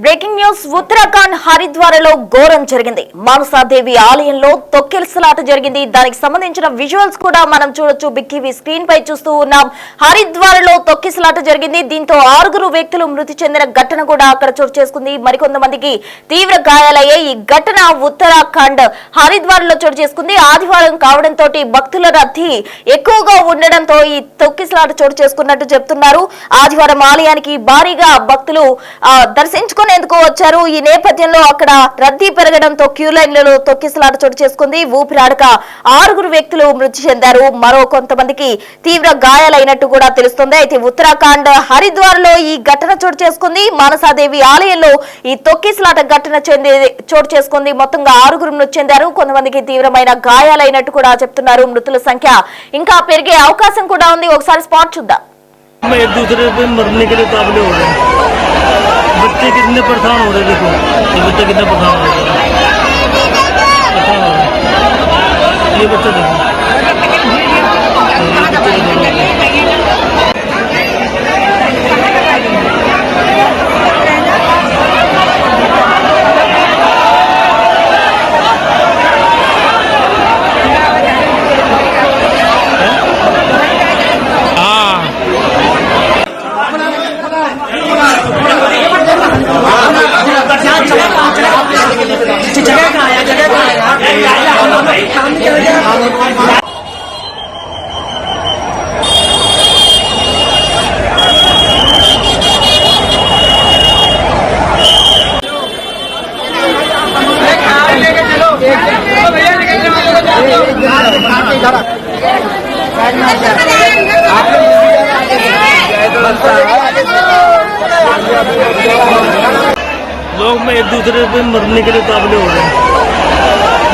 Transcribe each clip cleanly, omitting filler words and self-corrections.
Breaking news Uttarakhand హరిద్వార్లో ఘోరం జరిగింది. మానసాదేవి ఆలయంలో తొక్కిసలాట జరిగింది. దానికి సంబంధించిన విజువల్స్ కూడా మనం చూడొచ్చు. బిగ్ టీవీ స్క్రీన్ పై చూస్తూ ఉన్నాం. హరిద్వార్లో తొక్కిసలాట జరిగింది. దీంతో 6 వ్యక్తులు మృతి చెందిన ఘటన కూడా అక్కడ చోటు చేసుకుంది. మరికొంతమందికి తీవ్ర గాయాలయ్యాయి. ఈ ఘటన ఉత్తరాఖండ్ హరిద్వార్లో చోటు చేసుకుంది. ఆదివారం కావడంతో భక్తుల రద్దీ ఎక్కువగా ఉండడంతో ఈ తొక్కిసలాట చోటు చేసుకున్నట్టు చెప్తున్నారు. ఆదివారం ఆలయానికి భారీగా భక్తులు దర్శించుకునేందుకు వచ్చారు. ఈ నేపథ్యంలో అక్కడ రద్దీ పెరగడంతో క్యూ లైన్లలో తొక్కిసలాట చోటు చేసుకుంది. ఊపిరాడక 6 వ్యక్తులు మృతి చెందారు. మరో కొంతమందికి తీవ్ర గాయాలైనట్టు కూడా తెలుస్తుంది. అయితే ఉత్తరాఖండ్ హరిద్వార్ లో ఈ ఘటన చోటు చేసుకుంది. మానసాదేవి ఆలయంలో ఈ తొక్కిసలాట ఘటన చోటు చేసుకుంది. మొత్తంగా 6 మృతి చెందారు. కొంతమందికి తీవ్రమైన గాయాలైనట్టు కూడా చెప్తున్నారు. మృతుల సంఖ్య ఇంకా పెరిగే అవకాశం కూడా ఉంది. ఒకసారి స్పాట్ చూద్దాం. एक दूसरे पे मरने के लिए काबिल हो रहे हैं। बच्चे कितने परेशान हो रहे हैं। देखो ये बच्चे कितने परेशान हो रहे हैं। ये बच्चा देखो लोग में एक दूसरे पे मरने के लिए काबिल हो रहे हैं।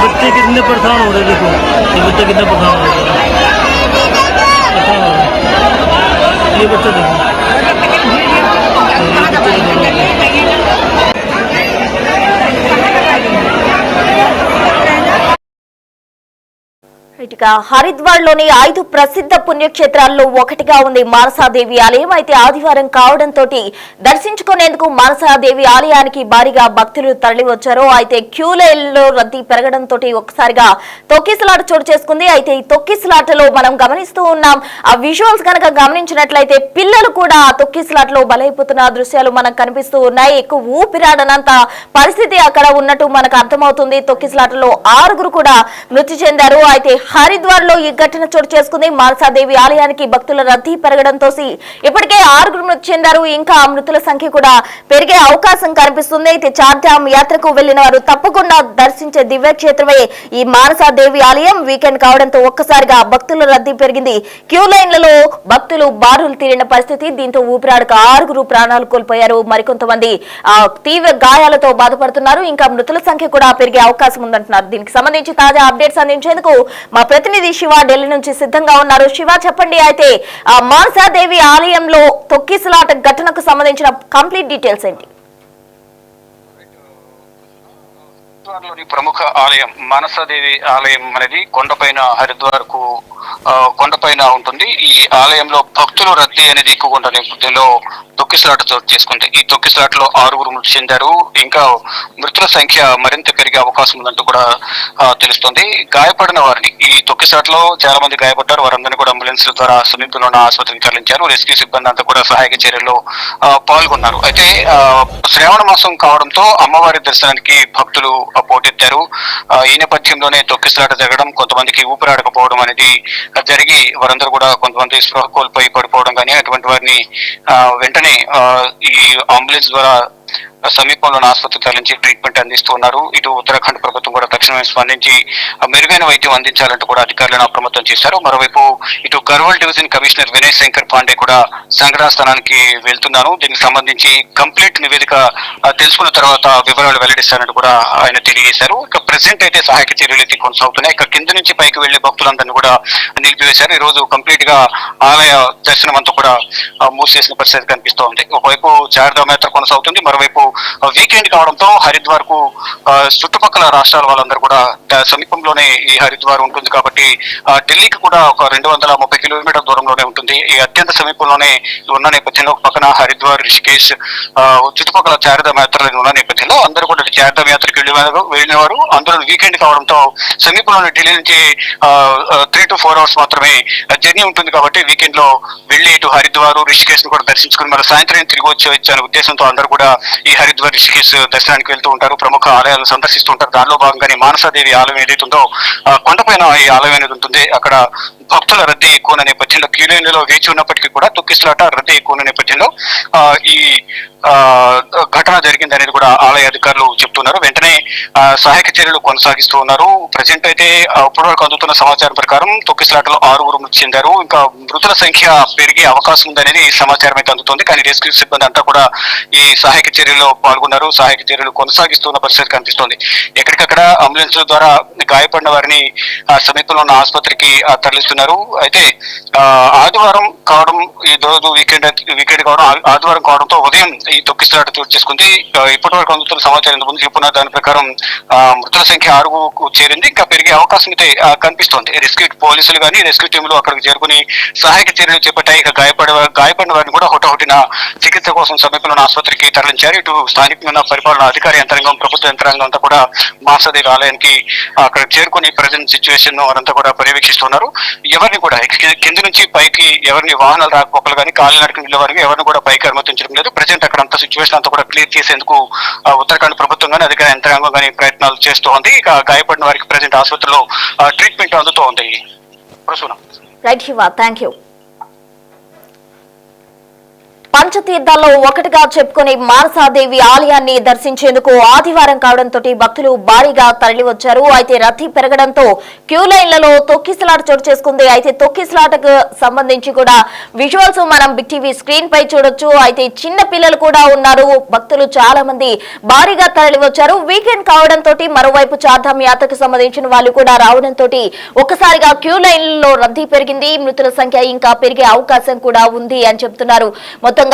बच्चे कितने परेशान हो रहे हैं। देखो ये बच्चे कितने परेशान हो रहे हैं। ये बच्चा देखो ఇటుక హరిద్వార్ లోని 5 ప్రసిద్ధ పుణ్యక్షేత్రాల్లో ఒకటిగా ఉంది మానసాదేవి ఆలయం. అయితే ఆదివారం కావడంతో దర్శించుకునేందుకు మానసాదేవి ఆలయానికి భారీగా భక్తులు తరలి వచ్చారు. అయితే క్యూ లైన్లో రద్దీ పెరగడంతో ఒక్కసారిగా తొక్కిసలాట చోటు చేసుకుంది. అయితే ఈ తొక్కిసలాటలో మనం గమనిస్తూ ఉన్నాం. ఆ విజువల్స్ కనుక గమనించినట్లయితే పిల్లలు కూడా ఆ తొక్కిసలాటలో బలైపోతున్న దృశ్యాలు మనకు కనిపిస్తూ ఉన్నాయి. ఎక్కువ ఊపిరాడనంత పరిస్థితి అక్కడ ఉన్నట్టు మనకు అర్థమవుతుంది. తొక్కిసలాటలో 6 కూడా మృతి చెందారు. అయితే హరిద్వార్ లో ఈ ఘటన చోటు చేసుకుంది. మానసాదేవి ఆలయానికి భక్తుల రద్దీ పెరగడంతో ఇప్పటికే 6 మృతి చెందారు. ఇంకా మృతుల సంఖ్య కూడా పెరిగే అవకాశం కనిపిస్తుంది. అయితే చార్ధామ్ యాత్రకు వెళ్లిన వారు తప్పకుండా దర్శించే దివ్యక్షేత్రమే ఈ మానసాదేవి ఆలయం. వీకెండ్ కావడంతో ఒక్కసారిగా భక్తుల రద్దీ పెరిగింది. క్యూ లైన్లలో భక్తులు బారులు తీరిన పరిస్థితి. దీంతో ఊపిరాడక 6 ప్రాణాలు కోల్పోయారు. మరికొంతమంది తీవ్ర గాయాలతో బాధపడుతున్నారు. ఇంకా మృతుల సంఖ్య కూడా పెరిగే అవకాశం ఉందంటున్నారు. దీనికి సంబంధించి తాజా అప్డేట్స్ అందించేందుకు మా ప్రతినిధి శివ ఢిల్లీ నుంచి సిద్ధంగా ఉన్నారు. శివ, చెప్పండి. అయితే మానసాదేవి ఆలయంలో తొక్కిసలాట ఘటనకు సంబంధించిన కంప్లీట్ డీటెయిల్స్ ఏంటి? హరిద్వార్లోని ప్రముఖ ఆలయం మానసాదేవి ఆలయం అనేది కొండపైన ఉంటుంది. ఈ ఆలయంలో భక్తుల రద్దీ అనేది ఎక్కువగా ఉన్న నేపథ్యంలో తొక్కిసలాట చోటు చేసుకుంది. ఈ తొక్కిసలాటలో 6 మృతి చెందారు. ఇంకా మృతుల సంఖ్య మరింత పెరిగే అవకాశం ఉందంటూ కూడా తెలుస్తోంది. గాయపడిన వారిని ఈ తొక్కిసలాటలో చాలా మంది గాయపడ్డారు. వారందరినీ కూడా అంబులెన్స్ ద్వారా సమీపంలో ఉన్న ఆసుపత్రికి తరలించారు. రెస్క్యూ సిబ్బంది అంతా కూడా సహాయక చర్యల్లో పాల్గొన్నారు. అయితే శ్రావణ మాసం కావడంతో అమ్మవారి దర్శనానికి భక్తులు పోటెత్తారు. ఈ నేపథ్యంలోనే తొక్కిసలాట జరగడం, కొంతమందికి ఊపిరాడకపోవడం అనేది జరిగి వారందరూ కూడా కొంతమంది స్పృహ కోల్పోయి పడిపోవడం కానీ అటువంటి వారిని వెంటనే ఈ అంబులెన్స్ ద్వారా సమీపంలోని ఆసుపత్రికి తరలించి ట్రీట్మెంట్ అందిస్తూ ఉన్నారు. ఇటు ఉత్తరాఖండ్ ప్రభుత్వం కూడా తక్షణమే స్పందించి మెరుగైన వైద్యం అందించాలంటూ కూడా అధికారులను అప్రమత్తం చేశారు. మరోవైపు ఇటు గర్వాల్ డివిజన్ కమిషనర్ వినయ్ శంకర్ పాండే కూడా సంఘటనా స్థానానికి వెళ్తున్నారు. దీనికి సంబంధించి కంప్లీట్ నివేదిక తెలుసుకున్న తర్వాత వివరాలు వెల్లడిస్తారంటూ కూడా ఆయన తెలియజేశారు. ఇక ప్రెసెంట్ అయితే సహాయక చర్యలు అయితే కొనసాగుతున్నాయి. ఇక కింద నుంచి పైకి వెళ్లే భక్తులందరినీ కూడా నిలిపివేశారు. ఈ రోజు కంప్లీట్ గా ఆలయ దర్శనం అంతా కూడా మూసివేసిన పరిస్థితి కనిపిస్తోంది. ఒకవైపు చార్ధామ్ యాత్ర కొనసాగుతుంది, మరోవైపు వీకెండ్ కావడంతో హరిద్వార్ కు చుట్టుపక్కల రాష్ట్రాల వాళ్ళందరూ కూడా సమీపంలోనే ఈ హరిద్వార్ ఉంటుంది కాబట్టి ఢిల్లీకి కూడా ఒక 230 కిలోమీటర్ల దూరంలోనే ఉంటుంది. ఈ అత్యంత సమీపంలోనే ఉన్న నేపథ్యంలో పక్కన హరిద్వార్, రిషికేశ్ చుట్టుపక్కల చార్ధామ్ యాత్రలు ఉన్న నేపథ్యంలో అందరూ కూడా చార్ధామ్ యాత్రకి వెళ్ళినవారు అందులో వీకెండ్ కావడంతో సమీపంలోని ఢిల్లీ నుంచి 3 to 4 hours మాత్రమే జర్నీ ఉంటుంది కాబట్టి వీకెండ్ లో వెళ్లి ఇటు హరిద్వార్, రిషికేశ్ ను కూడా దర్శించుకుని మన సాయంత్రం తిరిగి వచ్చే ఉద్దేశంతో అందరూ కూడా ఈ హరిద్వార్, రిషికేశ్ దర్శనానికి వెళ్తూ ఉంటారు. ప్రముఖ ఆలయాలను సందర్శిస్తూ ఉంటారు. దానిలో భాగంగానే మానసాదేవి ఆలయం ఏదైతే ఉందో కొండపైన ఈ ఆలయం అనేది ఉంటుంది. అక్కడ భక్తుల రద్దీ ఎక్కువ ఉన్న నేపథ్యంలో క్యూ లైన్లలో వేచి ఉన్నప్పటికీ కూడా తొక్కిసలాట రద్దీ ఎక్కువ ఉన్న నేపథ్యంలో ఈ ఘటన జరిగింది అనేది కూడా ఆలయ అధికారులు చెప్తున్నారు. వెంటనే సహాయక చర్యలు కొనసాగిస్తూ ఉన్నారు. ప్రజెంట్ అయితే ఇప్పటివరకు అందుతున్న సమాచారం ప్రకారం తొక్కిసలాటలో 6 మృతి చెందారు. ఇంకా మృతుల సంఖ్య పెరిగే అవకాశం ఉందనేది సమాచారం అయితే అందుతోంది. కానీ రెస్క్యూ సిబ్బంది అంతా కూడా ఈ సహాయక చర్యల్లో పాల్గొన్నారు. సహాయక చర్యలు కొనసాగిస్తున్న పరిస్థితి కనిపిస్తోంది. ఎక్కడికక్కడ అంబులెన్స్ ద్వారా గాయపడిన వారిని సమీపంలో ఉన్న ఆసుపత్రికి తరలిస్తున్నారు. అయితే ఆదివారం కావడం, ఈ రోజు వీకెండ్ కావడం, ఆదివారం కావడంతో ఉదయం ఈ తొక్కిసలాట చోటు చేసుకుంది. ఇప్పటి వరకు అందుతున్న సమాచారం ముందు చెప్పున్న దాని ప్రకారం మృతుల సంఖ్య 6కు చేరింది. ఇంకా పెరిగే అవకాశం అయితే కనిపిస్తోంది. రెస్క్యూ పోలీసులు కానీ రెస్క్యూ టీంలు అక్కడికి చేరుకుని సహాయక చర్యలు చేపట్టాయి. ఇక గాయపడిన వారిని కూడా హుటాహుటిన చికిత్స కోసం సమీపంలోని ఆసుపత్రికి తరలించారు. ఇటు స్థానికంగా పరిపాలన అధికార యంత్రాంగం, ప్రభుత్వ యంత్రాంగం అంతా కూడా మానసాదేవి ఆలయానికి అక్కడ చేరుకుని ప్రజెంట్ సిచ్యువేషన్ వారంతా కూడా పర్యవేక్షిస్తున్నారు. ఎవరిని కూడా కింది నుంచి పైకి ఎవరిని వాహనాలు రాకపోకలు కానీ కాలినడకన వెళ్ళే వారికి ఎవరిని కూడా పైకి అనుమతించడం లేదు. ప్రజెంట్ అక్కడ అంత సిచ్యువేషన్ అంతా కూడా క్లియర్ చేసేందుకు ఉత్తరాఖండ్ ప్రభుత్వం కానీ అధికార యంత్రాంగం కానీ ప్రయత్నాలు చేస్తూ ఉంది. ఇక గాయపడిన వారికి ప్రజెంట్ ఆసుపత్రిలో ట్రీట్మెంట్ అందుతూ ఉంది. Right Shiva, thank you. పంచతీర్థాల్లో ఒకటిగా చెప్పుకునే మానసాదేవి ఆలయాన్ని దర్శించేందుకు ఆదివారం కావడంతో భక్తులు భారీగా తరలివచ్చారు. అయితే రద్దీ పెరగడంతో క్యూ లైన్లలో తొక్కిసలాట చోటు చేసుకుంది. అయితే తొక్కిసలాటకు సంబంధించి కూడా విజువల్స్ మనం బిగ్ టీవీ స్క్రీన్ పై చూడొచ్చు. అయితే చిన్న పిల్లలు కూడా ఉన్నారు. భక్తులు చాలా మంది భారీగా తరలివచ్చారు. వీకెండ్ కావడంతో మరోవైపు చార్ధామ్ యాత్రకు సంబంధించిన వాళ్ళు కూడా రావడంతో ఒక్కసారిగా క్యూ లైన్లలో రద్దీ పెరిగింది. మృతుల సంఖ్య ఇంకా పెరిగే అవకాశం కూడా ఉంది అని చెప్తున్నారు. మొత్తంగా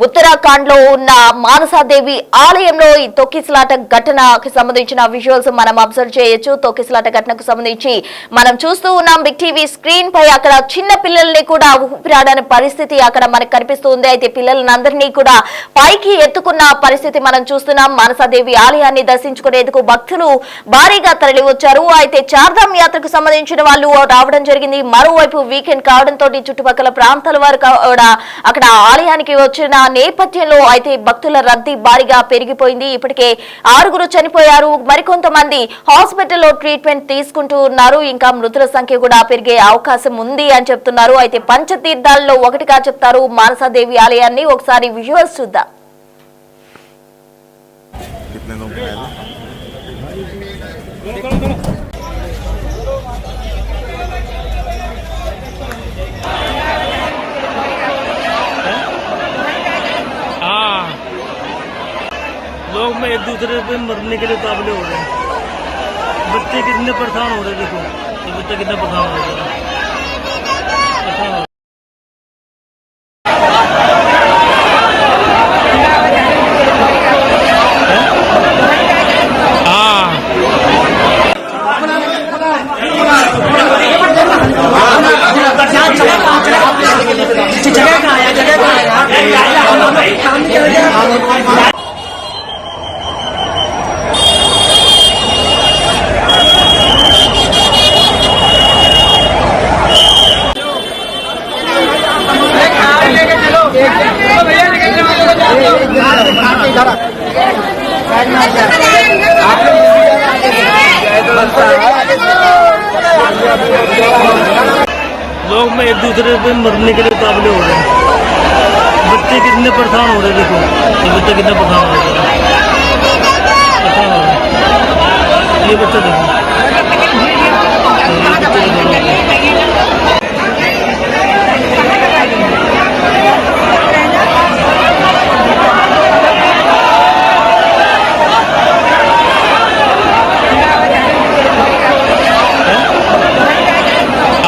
ఉత్తరాఖండ్ లో ఉన్న మానసాదేవి ఆలయంలో ఈ తొక్కిసలాట ఘటనకు సంబంధించిన విజువల్స్ మనం అబ్జర్వ్ చేయొచ్చు. తొక్కిసలాట ఘటనకు సంబంధించి మనం చూస్తూ ఉన్నాం బిగ్ టీవీ స్క్రీన్ పై. అక్కడ చిన్న పిల్లల్ని కూడా ఊపిరాడని పరిస్థితి అక్కడ మనకు కనిపిస్తుంది. అయితే పిల్లలందరినీ కూడా పైకి ఎత్తుకున్న పరిస్థితి మనం చూస్తున్నాం. మానసాదేవి ఆలయాన్ని దర్శించుకునేందుకు భక్తులు భారీగా తరలి వచ్చారు. అయితే చార్ధామ్ యాత్రకు సంబంధించిన వాళ్ళు రావడం జరిగింది. మరోవైపు వీకెండ్ కావడంతో చుట్టుపక్కల ప్రాంతాల వారు కూడా అక్కడ ఆలయానికి వచ్చిన నేపథ్యంలో అయితే భక్తుల రద్దీ భారీగా పెరిగిపోయింది. ఇప్పటికే 6 చనిపోయారు. మరికొంతమంది హాస్పిటల్లో ట్రీట్మెంట్ తీసుకుంటూ ఉన్నారు. ఇంకా మృతుల సంఖ్య కూడా పెరిగే అవకాశం ఉంది అని చెప్తున్నారు. అయితే పంచతీర్థాల్లో ఒకటిగా చెప్తారు మానసాదేవి ఆలయాన్ని. ఒకసారి విజువల్స్ చూద్దాం. लोग में एक दूसरे पे मरने के लिए काबिल हो रहे हैं. बच्चे कितने परेशान हो रहे हैं. देखो बच्चे कितने परेशान हो रहे हैं. लोग में एक दूसरे पे मरने के लिए काबिल हो रहे हैं. बच्चे कितने परेशान हो रहे हैं. देखो बच्चे कितने परेशान हो रहे हैं. ये बच्चा देखो.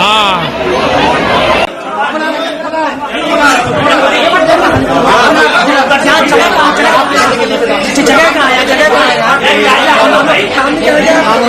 हाँ लोग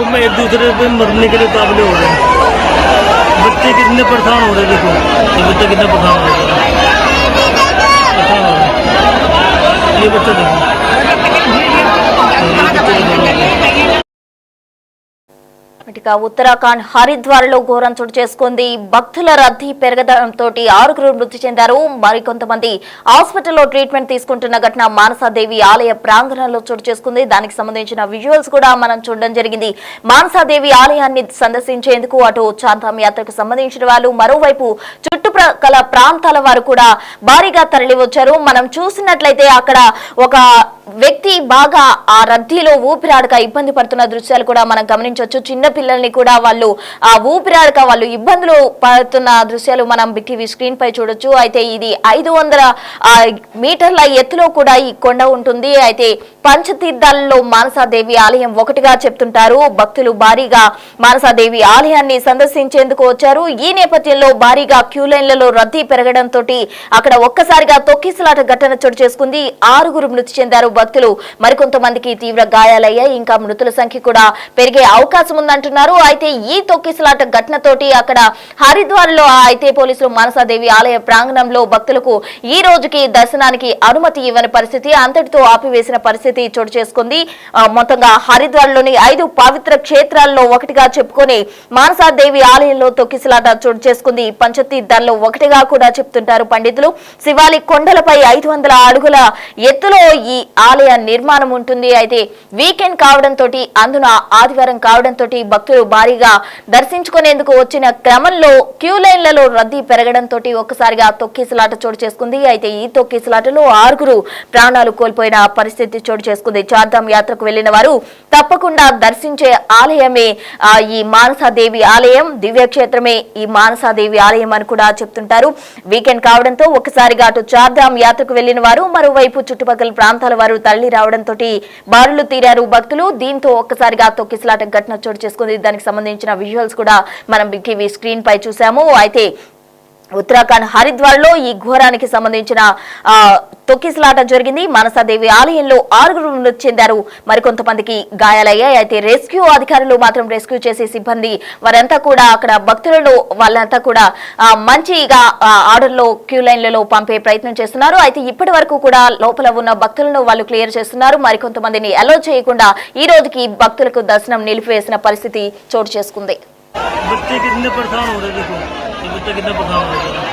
में एक दूसरे पे मरने के लिए काबिल हो रहे हैं। बच्चे कितने परेशान हो रहे हैं, देखो ये बच्चे कितने परेशान हो रहे हैं। ये बच्चा देखो, ఇక ఉత్తరాఖండ్ హరిద్వార్ లో ఘోరం చోటు చేసుకుంది. భక్తుల రద్దీ పెరగడంతో 6 మృతి చెందారు. మరికొంతమంది హాస్పిటల్లో ట్రీట్మెంట్ తీసుకుంటున్న ఘటన మానసాదేవి ఆలయ ప్రాంగణంలో చోటు చేసుకుంది. దానికి సంబంధించిన విజువల్స్ కూడా మనం చూడడం జరిగింది. మానసాదేవి ఆలయాన్ని సందర్శించేందుకు అటు చాంతాం యాత్రకు సంబంధించిన వాళ్ళు, మరోవైపు చుట్టుప్రక్కల ప్రాంతాల వారు కూడా భారీగా తరలి వచ్చారు. మనం చూసినట్లయితే అక్కడ ఒక వ్యక్తి బాగా ఆ రద్దీలో ఊపిరాడక ఇబ్బంది పడుతున్న దృశ్యాలు కూడా మనం గమనించవచ్చు. చిన్న పిల్లల్ని కూడా వాళ్ళు ఆ ఊపిరాడక వాళ్ళు ఇబ్బందులు పడుతున్న దృశ్యాలు మనం బిటీవీ స్క్రీన్ పై చూడొచ్చు. అయితే ఇది 500 మీటర్ల ఎత్తులో కూడా ఈ కొండ ఉంటుంది. అయితే పంచతీర్థాలలో మానసాదేవి ఆలయం ఒకటిగా చెప్తుంటారు. భక్తులు భారీగా మానసాదేవి ఆలయాన్ని సందర్శించేందుకు వచ్చారు. ఈ నేపథ్యంలో భారీగా క్యూ లైన్లలో రద్దీ పెరగడంతో అక్కడ ఒక్కసారిగా తొక్కిసలాట ఘటన చోటు చేసుకుంది. 6 మృతి చెందారు భక్తులు. మరికొంతమందికి తీవ్ర గాయాలయ్యాయి. ఇంకా మృతుల సంఖ్య కూడా పెరిగే అవకాశం ఉందంటున్నారు. అయితే ఈ తొక్కిసలాట ఘటనతోటి అక్కడ హరిద్వార్ లో అయితే పోలీసులు మానసాదేవి ఆలయ ప్రాంగణంలో భక్తులకు ఈ రోజుకి దర్శనానికి అనుమతి ఇవ్వని పరిస్థితి, అంతటితో ఆపివేసిన పరిస్థితి చోటు చేసుకుంది. మొత్తంగా హరిద్వార్ లోని 5 పవిత్ర క్షేత్రాల్లో ఒకటిగా చెప్పుకొని మానసాదేవి ఆలయంలో తొక్కిసలాట చోటు చేసుకుంది. పంచతీర్థాల్లో ఒకటిగా కూడా చెప్తుంటారు పండితులు. శివాలి కొండలపై 500 అడుగుల ఎత్తులో ఈ ఆలయ నిర్మాణం ఉంటుంది. అయితే వీకెండ్ కావడంతో, అందున ఆదివారం కావడంతో భక్తులు భారీగా దర్శించుకునేందుకు వచ్చిన క్రమంలో క్యూ లైన్లలో రద్దీ పెరగడంతో ఒక్కసారిగా తొక్కిసలాట చోటు చేసుకుంది. అయితే ఈ తొక్కిసలాటలో 6 ప్రాణాలు కోల్పోయిన పరిస్థితి చోటు చేసుకుంది. చార్ధాం యాత్రకు వెళ్లిన వారు తప్పకుండా దర్శించే ఆలయమే ఈ మానసాదేవి ఆలయం. దివ్యక్షేత్రమే ఈ మానసాదేవి ఆలయం అని కూడా చెప్తుంటారు. వీకెండ్ కావడంతో ఒక్కసారిగా అటు చార్ధాం యాత్రకు వెళ్లిన వారు, మరోవైపు చుట్టుపక్కల ప్రాంతాల వారు తరలి రావడంతో బారులు తీరారు భక్తులు. దీంతో ఒక్కసారిగా తొక్కిసలాట ఘటన చోటు చేసుకుంది. దానికి సంబంధించిన విజువల్స్ కూడా మనం బిటీవీ స్క్రీన్ పై చూసాము. అయితే ఉత్తరాఖండ్ హరిద్వార్ లో ఈ ఘోరానికి సంబంధించిన తొక్కిసలాట జరిగింది. మానసాదేవి ఆలయంలో 6 మృతి చెందారు. మరికొంతమందికి గాయాలయ్యాయి. అయితే రెస్క్యూ అధికారులు మాత్రం రెస్క్యూ చేసే సిబ్బంది వారంతా కూడా అక్కడ భక్తులను వాళ్ళంతా కూడా మంచిగా ఆర్డర్లో క్యూ లైన్లలో పంపే ప్రయత్నం చేస్తున్నారు. అయితే ఇప్పటి వరకు కూడా లోపల ఉన్న భక్తులను వాళ్ళు క్లియర్ చేస్తున్నారు. మరికొంతమందిని అలో చేయకుండా ఈ రోజుకి భక్తులకు దర్శనం నిలిపివేసిన పరిస్థితి చోటు చేసుకుంది. बच्चे कितने परेशान हो रहे हैं, देखो ये बच्चा कितना परेशान हो रहा है।